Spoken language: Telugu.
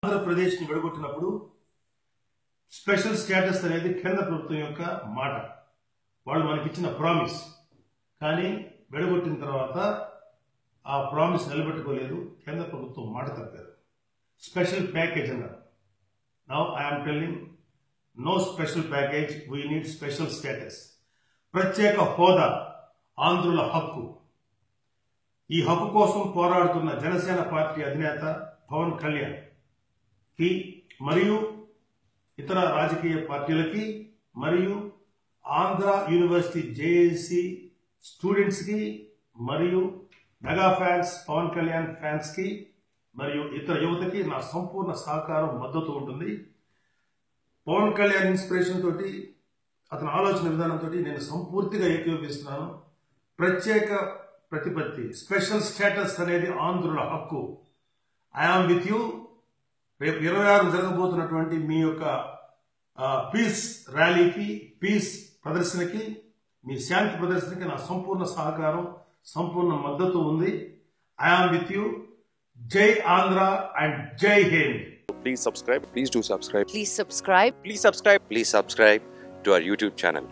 ఆంధ్రప్రదేశ్ని విడగొట్టినప్పుడు స్పెషల్ స్టేటస్ అనేది కేంద్ర ప్రభుత్వం యొక్క మాట, వాళ్ళు మనకిచ్చిన ప్రామిస్. కానీ విడగొట్టిన తర్వాత ఆ ప్రామిస్ నిలబెట్టుకోలేదు, కేంద్ర ప్రభుత్వం మాట తప్పారు. స్పెషల్ ప్యాకేజ్ అన్నారు. Now I'm telling, no special package, we need special status. ప్రత్యేక హోదా ఆంధ్రుల హక్కు. ఈ హక్కు కోసం పోరాడుతున్న జనసేన పార్టీ అధినేత పవన్ కళ్యాణ్ కి మరియు ఇతర రాజకీయ పార్టీలకి మరియు ఆంధ్ర యూనివర్సిటీ జేఏసీ స్టూడెంట్స్ కి మరియు mega fans, Pawan Kalyan fans కి మరియు ఇతర యువతకి నా సంపూర్ణ సహకారం, మద్దతు ఉంటుంది. పవన్ కళ్యాణ్ ఇన్స్పిరేషన్ తోటి, అతని ఆలోచన విధానంతో నేను సంపూర్తిగా ఏకీభవిస్తున్నాను. ప్రత్యేక ప్రతిపత్తి, స్పెషల్ స్టేటస్ అనేది ఆంధ్రుల హక్కు. I am with you. రేపు 26 జరగబోతున్నటువంటి మీ యొక్క పీస్ ర్యాలీకి, పీస్ ప్రదర్శనకి, మీ శాంతి ప్రదర్శనకి నా సంపూర్ణ సహకారం, సంపూర్ణ మద్దతు ఉంది. I am with you. జై ఆంధ్ర అండ్ జై Hind. Please subscribe. Please do subscribe. Please subscribe. Please subscribe. Please subscribe to our YouTube channel.